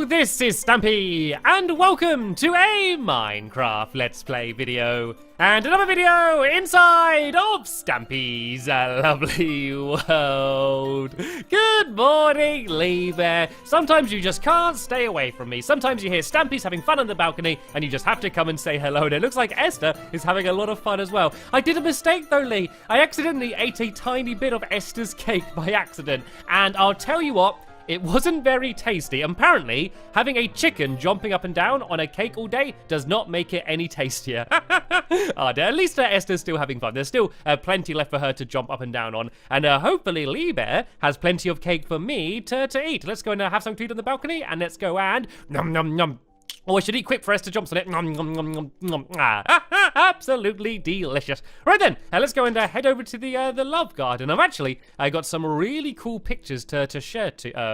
this is Stampy, and welcome to a Minecraft Let's Play video. And another video inside of Stampy's lovely world. Good morning, Lee Bear. Sometimes you just can't stay away from me. Sometimes you hear Stampy's having fun on the balcony, and you just have to come and say hello. And it looks like Esther is having a lot of fun as well. I did a mistake though, Lee. I accidentally ate a tiny bit of Esther's cake by accident. And I'll tell you what, it wasn't very tasty. Apparently, having a chicken jumping up and down on a cake all day does not make it any tastier. At least Esther's still having fun. There's still plenty left for her to jump up and down on. And hopefully Lee Bear has plenty of cake for me to eat. Let's go and have some food on the balcony, and let's go and nom nom nom. Oh, I should eat quick for Esther jumps on it. Nom, nom, nom, nom, nom. Absolutely delicious. Right then, let's go and head over to the love garden. I got some really cool pictures to share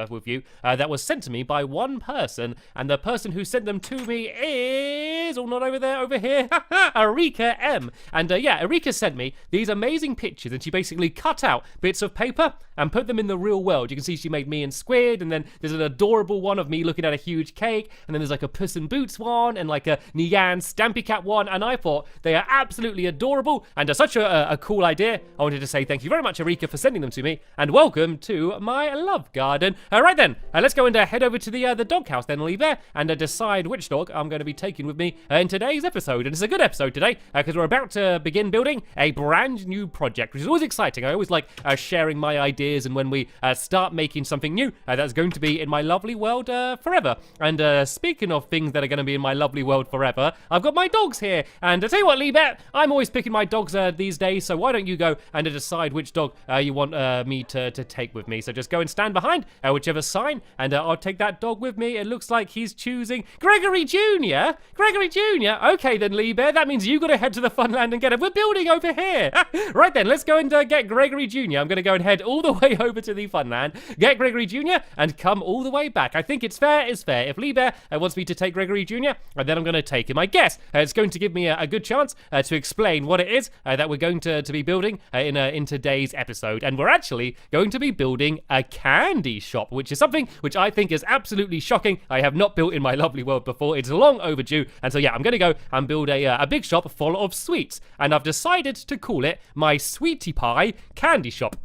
with you that was sent to me by one person, and the person who sent them to me is, not over there, over here, Erika M. And yeah, Erika sent me these amazing pictures, and she basically cut out bits of paper and put them in the real world. You can see she made me and Squid, and then there's an adorable one of me looking at a huge cake, and then there's like a Puss in Boots one, and like a Nyan Stampy Cat one, and I thought they are absolutely adorable, and such a cool idea. I wanted to say thank you very much, Erika, for sending them to me, and welcome to my love garden. Right then, let's go and head over to the doghouse then, Lee Bear, and decide which dog I'm going to be taking with me in today's episode. And it's a good episode today, because we're about to begin building a brand new project, which is always exciting. I always like sharing my ideas, and when we start making something new, that's going to be in my lovely world forever. And speaking of things that are going to be in my lovely world forever, I've got my dogs here. And I tell you what, Lee Bear, I'm always picking my dogs these days, so why don't you go and decide which dog you want me to take with me. So just go and stand behind whichever sign, and I'll take that dog with me. It looks like he's choosing Gregory Jr. Gregory Jr. Okay then, Lee Bear, that means you got to head to the Funland and get him. We're building over here. Right then, let's go and get Gregory Jr. I'm going to go and head all the way over to the Funland, get Gregory Jr. and come all the way back. I think it's fair is fair. If Lee Bear wants me to take Gregory Jr., then I'm going to take him. I guess it's going to give me a good chance to explain what it is that we're going to be building in today's episode. And we're actually going to be building a candy shop, which is something which I think is absolutely shocking. I have not built in my lovely world before. It's long overdue. And so yeah, I'm going to go and build a big shop full of sweets. And I've decided to call it my Sweetie Pie Candy Shop.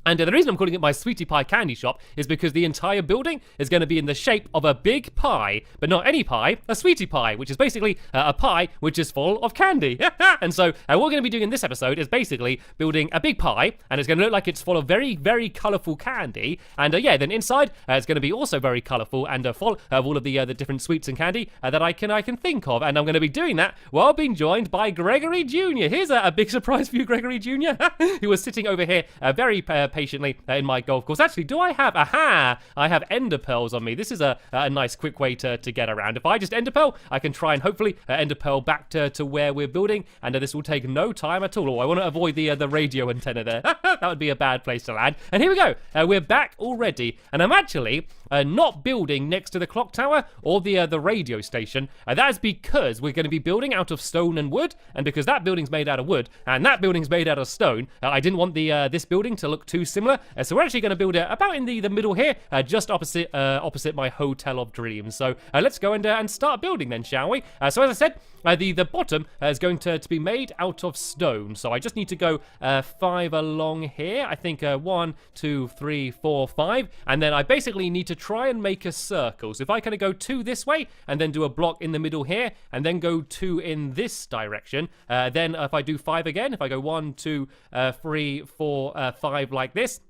And the reason I'm calling it my Sweetie Pie Candy Shop is because the entire building is going to be in the shape of a big pie, but not any pie, a sweetie pie, which is basically a pie which is full of candy. And so what we're going to be doing in this episode is basically building a big pie, and it's going to look like it's full of very, very colourful candy. And yeah, then inside it's going to be also very colourful and full of all of the different sweets and candy that I can think of. And I'm going to be doing that while being joined by Gregory Jr. Here's a big surprise for you, Gregory Jr. He was sitting over here very patiently in my golf course. Actually, do I have, I have ender pearls on me. This is a nice quick way to get around. If I just ender pearl, I can try and hopefully ender pearl back to where we're building, and this will take no time at all. Oh, I want to avoid the radio antenna there. That would be a bad place to land. And here we go. We're back already, and I'm actually not building next to the clock tower or the radio station. That is because we're going to be building out of stone and wood, and because that building's made out of wood and that building's made out of stone, I didn't want this building to look too similar. So we're actually going to build it about in the middle here, just opposite my hotel of dreams. So let's go and start building then, shall we? So as I said, the bottom is going to be made out of stone. So I just need to go 5 along here. I think 1, 2, 3, 4, 5, and then I basically need to try and make a circle. So if I kind of go 2 this way and then do a block in the middle here and then go 2 in this direction, then if I do 5 again, if I go 1, 2, 3, 4, 5 like this,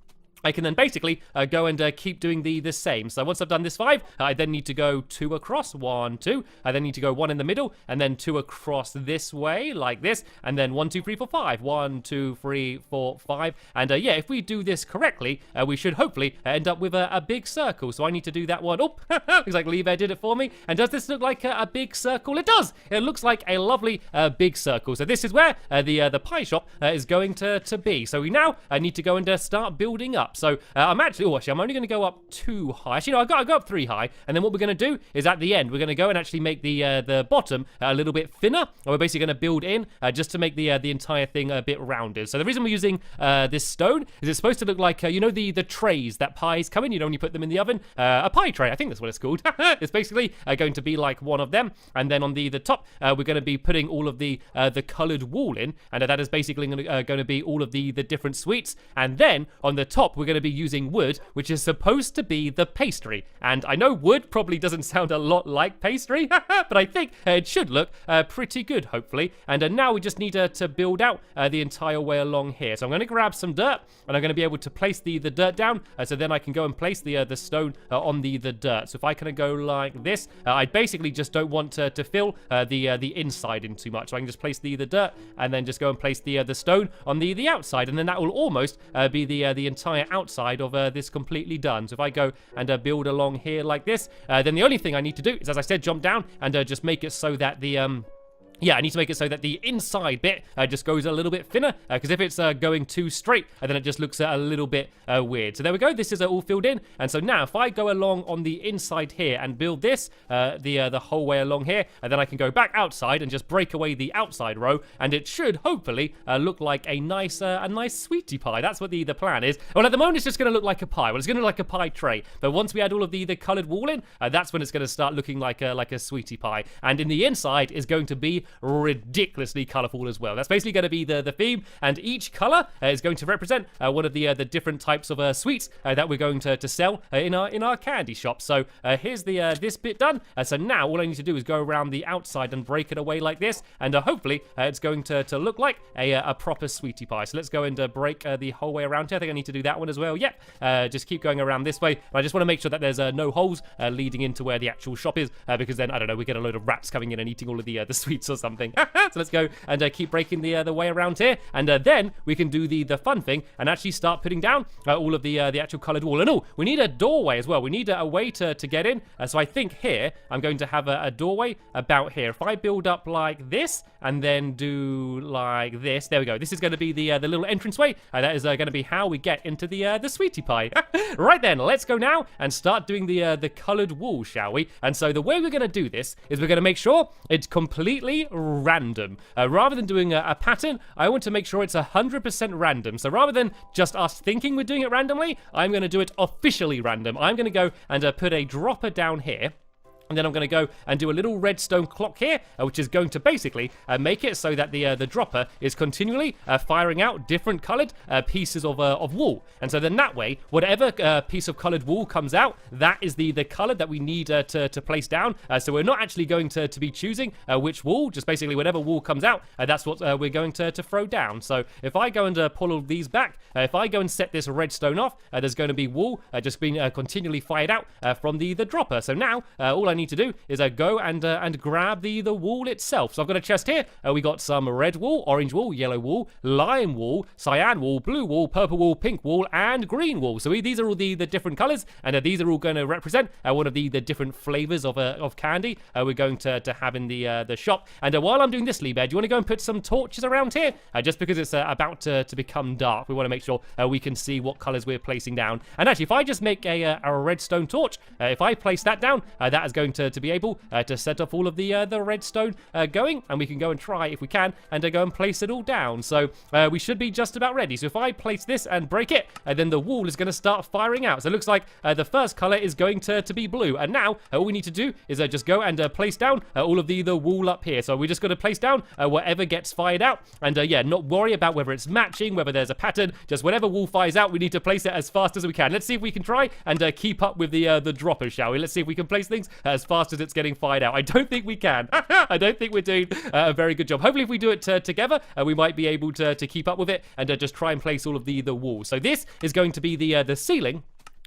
I can then basically go and keep doing the same. So once I've done this 5, I then need to go 2 across, 1, 2. I then need to go 1 in the middle, and then 2 across this way, like this, and then 1, 2, 3, 4, 5. 1, 2, 3, 4, 5. And yeah, if we do this correctly, we should hopefully end up with a big circle. So I need to do that one. Oh, looks like Lee Bear did it for me. And does this look like a big circle? It does. It looks like a lovely big circle. So this is where the pie shop is going to be. So we now need to go and start building up. up. So I'm actually only going to go up 2 high. Actually, no, I go up 3 high. And then what we're going to do is at the end, we're going to go and actually make the bottom a little bit thinner. And we're basically going to build in just to make the entire thing a bit rounded. So the reason we're using this stone is it's supposed to look like, you know, the trays that pies come in, you know, when you put them in the oven. A pie tray, I think that's what it's called. It's basically going to be like one of them. And then on the top, we're going to be putting all of the colored wool in. And that is basically going to be all of the different sweets. And then on the top, we're going to be using wood, which is supposed to be the pastry. And I know wood probably doesn't sound a lot like pastry, but I think it should look pretty good, hopefully. And now we just need to build out the entire way along here. So I'm going to grab some dirt, and I'm going to be able to place the dirt down, so then I can go and place the stone on the dirt. So if I kind of go like this, I basically just don't want to fill the inside in too much. So I can just place the dirt, and then just go and place the stone on the outside, and then that will almost be the entire outside of this completely done. So if I go and build along here like this, then the only thing I need to do is, as I said, jump down and just make it so that I need to make it so that the inside bit just goes a little bit thinner, because if it's going too straight, then it just looks a little bit weird. So there we go. This is all filled in. And so now if I go along on the inside here and build this the whole way along here, and then I can go back outside and just break away the outside row, and it should hopefully look like a nice sweetie pie. That's what the plan is. Well, at the moment it's just going to look like a pie. Well, it's going to look like a pie tray. But once we add all of the colored wool in, that's when it's going to start looking like a sweetie pie. And in the inside is going to be ridiculously colorful as well. That's basically going to be the theme, and each color is going to represent one of the different types of sweets that we're going to sell in our candy shop. So here's this bit done. So now all I need to do is go around the outside and break it away like this, and hopefully it's going to look like a proper sweetie pie. So let's go and break the whole way around here. I think I need to do that one as well. Yep. Just keep going around this way. And I just want to make sure that there's no holes leading into where the actual shop is, because then, I don't know, we get a load of rats coming in and eating all of the sweets or something. So let's go and keep breaking the way around here, and then we can do the fun thing and actually start putting down all of the actual colored wool. And we need a doorway as well. We need a way to get in. So I think here I'm going to have a doorway about here. If I build up like this and then do like this, there we go. This is going to be the little entranceway. That is going to be how we get into the sweetie pie. Right then, let's go now and start doing the colored wool, shall we? And so the way we're going to do this is we're going to make sure it's completely random. Rather than doing a pattern, I want to make sure it's 100% random. So rather than just us thinking we're doing it randomly, I'm going to do it officially random. I'm going to go and put a dropper down here. And then I'm going to go and do a little redstone clock here, which is going to basically make it so that the dropper is continually firing out different colored pieces of wool. And so then that way, whatever piece of colored wool comes out, that is the color that we need to place down. So we're not actually going to be choosing which wool, just basically whatever wool comes out, that's what we're going to throw down. So if I go and pull all these back, if I go and set this redstone off, there's going to be wool just being continually fired out from the dropper. So now all I need to do is go and grab the wool itself. So I've got a chest here. We got some red wool, orange wool, yellow wool, lime wool, cyan wool, blue wool, purple wool, pink wool, and green wool. So these are all the different colors, and these are all going to represent one of the different flavors of candy we're going to have in the shop. And while I'm doing this, Lee Bear, do you want to go and put some torches around here? Just because it's about to become dark, we want to make sure we can see what colors we're placing down. And actually, if I just make a redstone torch, if I place that down, that is going to be able to set off all of the redstone going, and we can go and try, if we can, and go and place it all down. So we should be just about ready. So if I place this and break it, then the wool is going to start firing out. So it looks like the first color is going to be blue. And now all we need to do is just go and place down all of the wool up here. So we're just going to place down whatever gets fired out, and yeah, not worry about whether it's matching, whether there's a pattern. Just whatever wool fires out, we need to place it as fast as we can. Let's see if we can try and keep up with the dropper, shall we? Let's see if we can place things as fast as it's getting fired out. I don't think we can. I don't think we're doing a very good job. Hopefully if we do it together, we might be able to keep up with it and just try and place all of the wool. So this is going to be the ceiling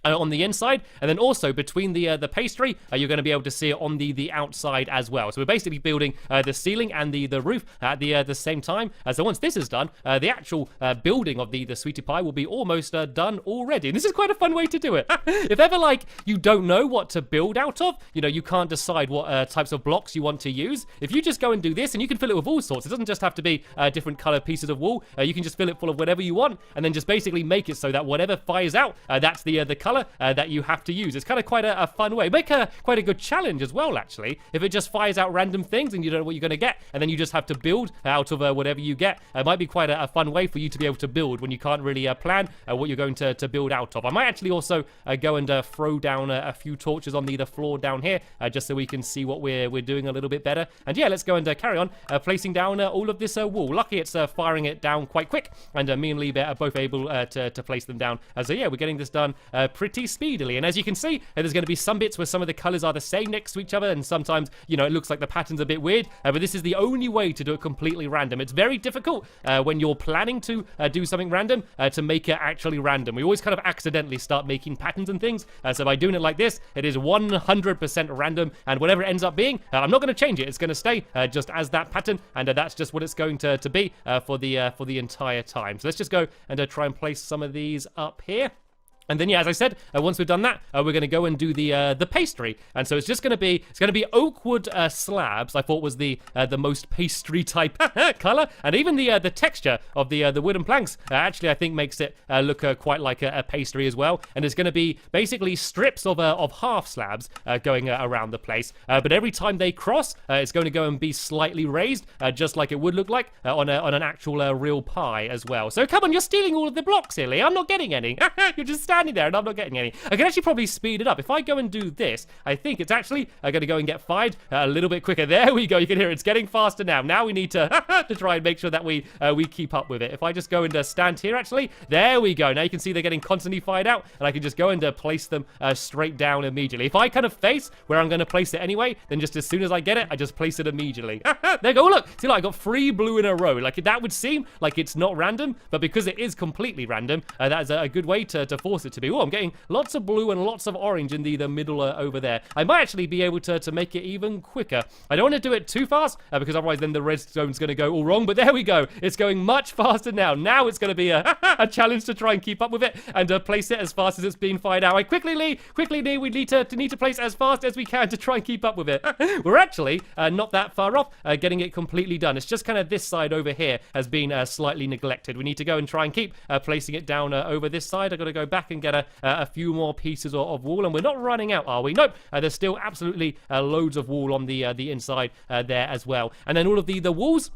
on the inside, and then also between the pastry, you're going to be able to see it on the outside as well. So we're basically building the ceiling and the roof at the same time. So once this is done, the actual building of the sweetie pie will be almost done already. And this is quite a fun way to do it. If ever like you don't know what to build out of, you know, you can't decide what types of blocks you want to use. If you just go and do this, and you can fill it with all sorts. It doesn't just have to be different color pieces of wool. You can just fill it full of whatever you want, and then just basically make it so that whatever fires out, that's the color that you have to use. It's kind of quite a fun way. Make quite a good challenge as well, actually. If it just fires out random things and you don't know what you're going to get, and then you just have to build out of whatever you get, it might be quite a fun way for you to be able to build when you can't really plan what you're going to build out of. I might actually also go and throw down a few torches on the floor down here, just so we can see what we're doing a little bit better. And yeah, let's go and carry on placing down all of this wool. Lucky it's firing it down quite quick, and me and Lee are both able to place them down. So yeah, we're getting this done pretty speedily. And as you can see, there's going to be some bits where some of the colors are the same next to each other, and sometimes, you know, it looks like the pattern's a bit weird, but this is the only way to do it completely random. It's very difficult when you're planning to do something random to make it actually random. We always kind of accidentally start making patterns and things, so by doing it like this, it is 100% random, and whatever it ends up being, I'm not going to change it. It's going to stay just as that pattern, and that's just what it's going to be for the entire time. So let's just go and try and place some of these up here. And then, yeah, as I said, once we've done that, we're going to go and do the pastry. And so it's going to be oak wood slabs. I thought was the most pastry type color, and even the texture of the wooden planks actually I think makes it look quite like a pastry as well. And it's going to be basically strips of half slabs going around the place. But every time they cross, it's going to go and be slightly raised, just like it would look like on an actual real pie as well. So come on, you're stealing all of the blocks here, Lee. I'm not getting any. You're just standing there and I'm not getting any. I can actually probably speed it up. If I go and do this, I think it's actually going to go and get fired a little bit quicker. There we go. You can hear it's getting faster now. Now we need to try and make sure that we keep up with it. If I just go and stand here, actually, there we go. Now you can see they're getting constantly fired out, and I can just go and place them straight down immediately. If I kind of face where I'm going to place it anyway, then just as soon as I get it, I just place it immediately. There you go. Oh, look. See, like, I got 3 blue in a row. Like, that would seem like it's not random, but because it is completely random, that is a good way to force it to be. Oh, I'm getting lots of blue and lots of orange in the middle over there. I might actually be able to make it even quicker. I don't want to do it too fast, because otherwise then the redstone's going to go all wrong, but there we go. It's going much faster now. Now it's going to be a challenge to try and keep up with it and place it as fast as it's being fired out. Quickly, Lee, we need to place it as fast as we can to try and keep up with it. We're actually not that far off getting it completely done. It's just kind of this side over here has been slightly neglected. We need to go and try and keep placing it down over this side. I've got to go back and get a few more pieces of wool, and we're not running out, are we? Nope. There's still absolutely loads of wool on the inside there as well. And then all of the walls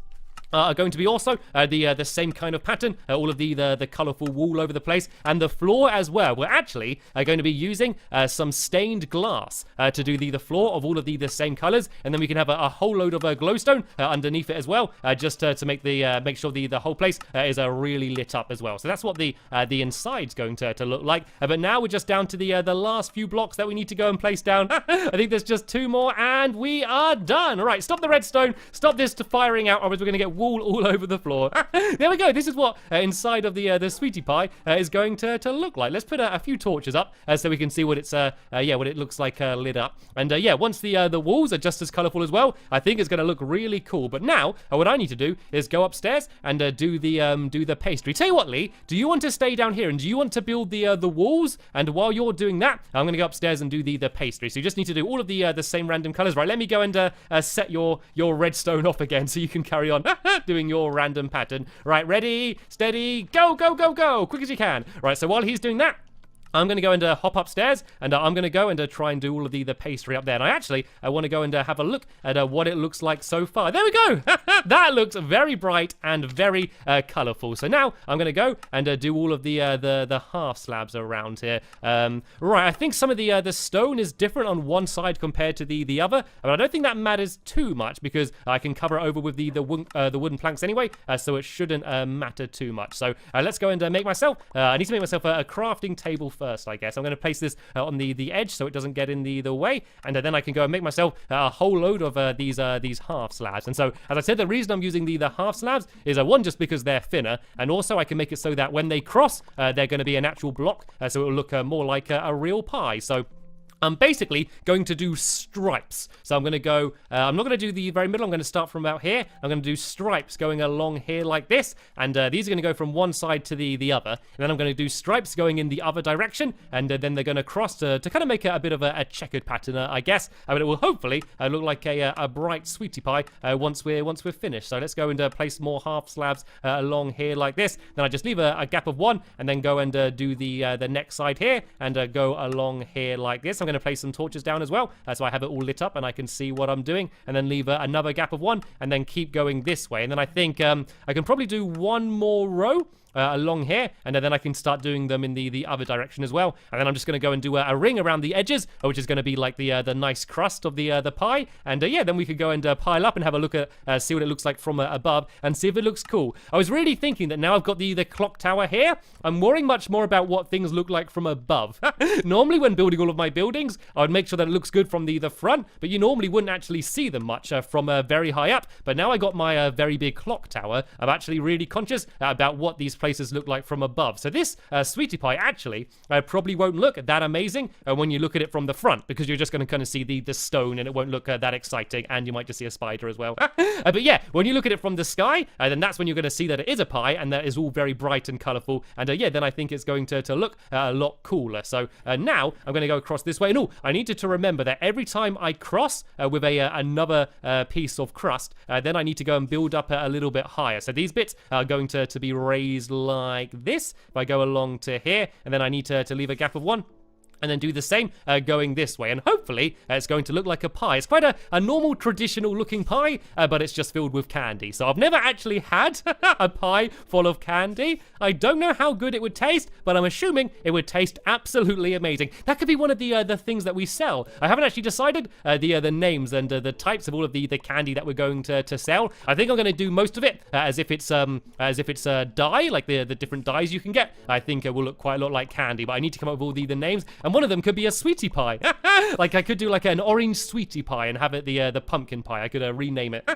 are going to be also the same kind of pattern, all of the colourful wool over the place, and the floor as well. We're actually going to be using some stained glass to do the floor of all of the same colours, and then we can have a whole load of glowstone underneath it as well, just to make sure the whole place is really lit up as well. So that's what the inside's going to look like. But now we're just down to the last few blocks that we need to go and place down. I think there's just 2 more, and we are done. All right, stop the redstone, stop this to firing out, or we're going to get wool all over the floor. There we go. This is what inside of the sweetie pie is going to look like. Let's put a few torches up so we can see what it's what it looks like lit up. And yeah, once the walls are just as colorful as well, I think it's going to look really cool. But now what I need to do is go upstairs and do the pastry. Tell you what, Lee, do you want to stay down here and do you want to build the walls? And while you're doing that, I'm going to go upstairs and do the pastry. So you just need to do all of the same random colors. Right, let me go and set your redstone off again so you can carry on doing your random pattern. Right, ready, steady, go, go, go, go, quick as you can. Right, so while he's doing that, I'm going to go and hop upstairs, and I'm going to go and try and do all of the pastry up there. And I want to go and have a look at what it looks like so far. There we go. That looks very bright and very colourful. So now I'm going to go and do all of the half slabs around here. Right, I think some of the stone is different on one side compared to the other, but I don't think that matters too much because I can cover it over with the wooden planks anyway, so it shouldn't matter too much. So let's go and make myself. I need to make myself a crafting table first. first, I guess. I'm going to place this on the edge so it doesn't get in the way, and then I can go and make myself a whole load of these half slabs. And so, as I said, the reason I'm using the half slabs is one, just because they're thinner, and also I can make it so that when they cross, they're going to be an actual block, so it will look more like a real pie. So I'm basically going to do stripes. So I'm going to go, I'm not going to do the very middle. I'm going to start from about here. I'm going to do stripes going along here like this. And these are going to go from one side to the other. And then I'm going to do stripes going in the other direction. And then they're going to cross to kind of make it a bit of a checkered pattern, I guess. But it will hopefully look like a bright sweetie pie once we're finished. So let's go and place more half slabs along here like this. Then I just leave a gap of one and then go and do the next side here and go along here like this. I'm going to place some torches down as well, so I have it all lit up and I can see what I'm doing, and then leave another gap of one and then keep going this way. And then I think I can probably do one more row along here, and then I can start doing them in the other direction as well. And then I'm just going to go and do a ring around the edges, which is going to be like the nice crust of the pie. And yeah, then we could go and pile up and have a look at see what it looks like from above and see if it looks cool. I was really thinking that now I've got the clock tower here, I'm worrying much more about what things look like from above. Normally when building all of my buildings, I would make sure that it looks good from the front, but you normally wouldn't actually see them much from very high up. But now I got my very big clock tower, I'm actually really conscious about what these places look like from above. So this sweetie pie actually probably won't look that amazing when you look at it from the front, because you're just going to kind of see the stone and it won't look that exciting, and you might just see a spider as well. But yeah, when you look at it from the sky, then that's when you're going to see that it is a pie and that is all very bright and colorful. And yeah, then I think it's going to look a lot cooler. So now I'm going to go across this way. And I needed to remember that every time I cross with another piece of crust, then I need to go and build up a little bit higher. So these bits are going to be raised like this. If I go along to here, and then I need to leave a gap of one, and then do the same going this way, and hopefully it's going to look like a pie. It's quite a normal traditional looking pie, but it's just filled with candy. So I've never actually had a pie full of candy. I don't know how good it would taste, but I'm assuming it would taste absolutely amazing. That could be one of the things that we sell. I haven't actually decided the names and the types of all of the candy that we're going to sell. I think I'm going to do most of it as if it's dye, like the different dyes you can get. I think it will look quite a lot like candy, but I need to come up with all the names. And one of them could be a sweetie pie. Like I could do like an orange sweetie pie and have it the pumpkin pie. I could rename it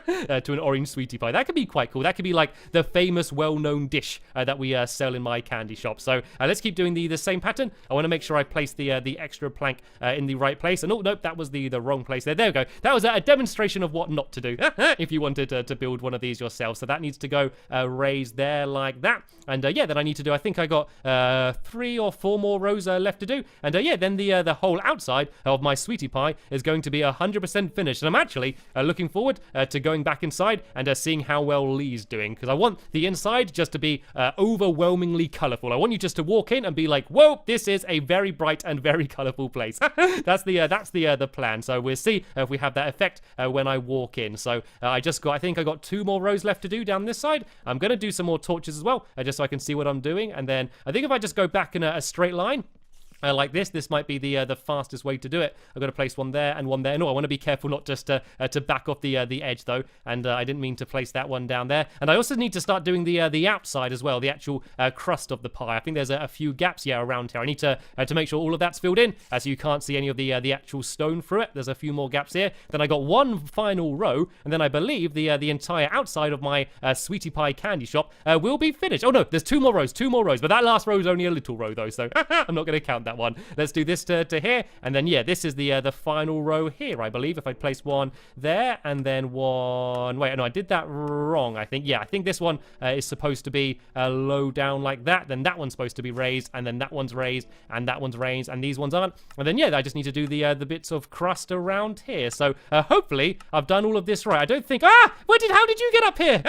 to an orange sweetie pie. That could be quite cool. That could be like the famous well-known dish that we sell in my candy shop. So let's keep doing the same pattern. I want to make sure I place the extra plank in the right place. And oh nope, that was the wrong place there. There we go. That was a demonstration of what not to do if you wanted to build one of these yourself. So that needs to go raised there like that. And yeah, then I need to do, I think I got 3 or 4 more rows left to do. And yeah, then the whole outside of my sweetie pie is going to be 100% finished. And I'm actually looking forward to going back inside and seeing how well Lee's doing, because I want the inside just to be overwhelmingly colorful. I want you just to walk in and be like, whoa, this is a very bright and very colorful place. That's the plan. So we'll see if we have that effect when I walk in. So I think I got 2 more rows left to do down this side. I'm going to do some more torches as well, just so I can see what I'm doing. And then I think if I just go back in a straight line, like this might be the fastest way to do it. I've got to place one there and one there. No, I want to be careful not just to back off the edge though. And I didn't mean to place that one down there. And I also need to start doing the outside as well, the actual crust of the pie. I think there's a few gaps around here. I need to make sure all of that's filled in, so you can't see any of the actual stone through it. There's a few more gaps here. Then I got one final row, and then I believe the entire outside of my sweetie pie candy shop will be finished. Oh no, there's 2 more rows, but that last row is only a little row though, so I'm not going to count that one. Let's do this to here, and then yeah, this is the final row here, I believe. If I place one there and then one, wait, no, I did that wrong. I think this one is supposed to be low down like that. Then that one's supposed to be raised, and then that one's raised, and that one's raised, and these ones aren't. And then yeah, I just need to do the bits of crust around here. So hopefully I've done all of this right. I don't think. How did you get up here?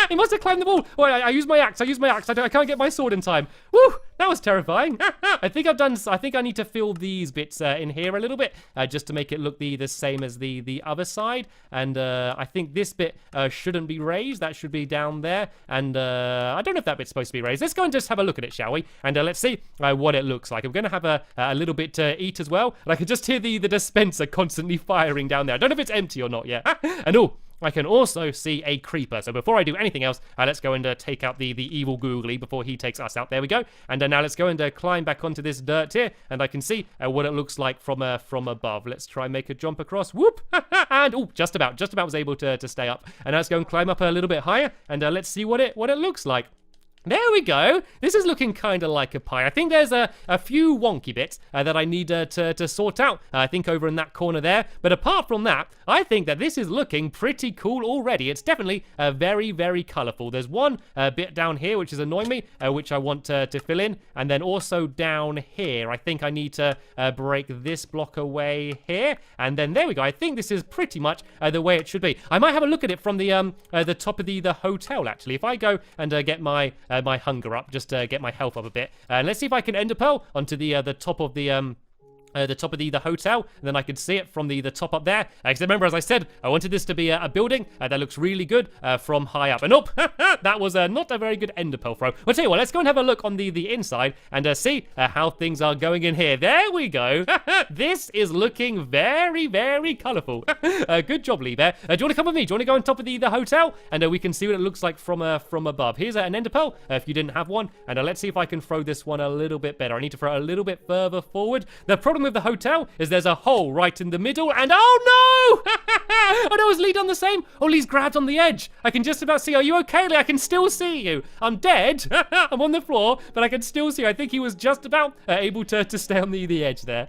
He must have climbed the wall. Oh, I used my axe. I can't get my sword in time. Woo! That was terrifying. I think I need to fill these bits in here a little bit, just to make it look the same as the other side. And I think this bit shouldn't be raised. That should be down there. And I don't know if that bit's supposed to be raised. Let's go and just have a look at it, shall we? And let's see what it looks like. I'm going to have a little bit to eat as well. And I can just hear the dispenser constantly firing down there. I don't know if it's empty or not yet. And I can also see a creeper. So before I do anything else, let's go and take out the evil googly before he takes us out. There we go. And now let's go and climb back onto this dirt here, and I can see what it looks like from above. Let's try and make a jump across. Whoop! And oh, just about was able to stay up. And let's go and climb up a little bit higher, and let's see what it looks like. There we go. This is looking kind of like a pie. I think there's a few wonky bits that I need to sort out. I think over in that corner there. But apart from that, I think that this is looking pretty cool already. It's definitely very, very colorful. There's one bit down here which is annoying me, which I want to fill in. And then also down here, I think I need to break this block away here. And then there we go. I think this is pretty much the way it should be. I might have a look at it from the top of the hotel, actually. If I go and get my hunger up, just to get my health up a bit. And let's see if I can ender pearl onto the top of the top of the hotel, and then I can see it from the top up there. Because remember, as I said, I wanted this to be a building that looks really good from high up. And that was not a very good ender pearl throw. I'll tell you what, let's go and have a look on the inside and see how things are going in here. There we go. This is looking very, very colorful. Good job, Lee Bear. Do you want to come with me? Do you want to go on top of the hotel? And we can see what it looks like from above. Here's an ender pearl if you didn't have one. And let's see if I can throw this one a little bit better. I need to throw it a little bit further forward. The problem with the hotel is there's a hole right in the middle, and oh no! Oh no, is Lee done the same? Oh, Lee's grabbed on the edge. I can just about see. Are you okay, Lee? I can still see you. I'm dead. I'm on the floor, but I can still see you. I think he was just about able to stay on the edge there.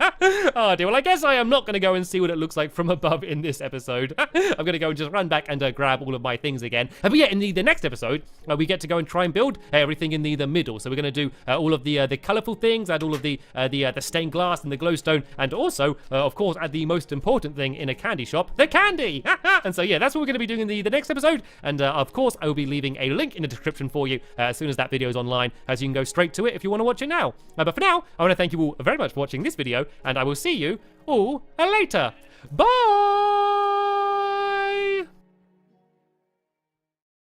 Oh dear. Well, I guess I am not going to go and see what it looks like from above in this episode. I'm going to go and just run back and grab all of my things again. But yeah, in the next episode, we get to go and try and build everything in the middle. So we're going to do all of the colorful things, add all of the stained glass and the glowstone, and also, of course, add the most important thing in a candy shop, the candy! And so, yeah, that's what we're going to be doing in the next episode. And, of course, I will be leaving a link in the description for you as soon as that video is online, as you can go straight to it if you want to watch it now. But for now, I want to thank you all very much for watching this video, and I will see you all later. Bye!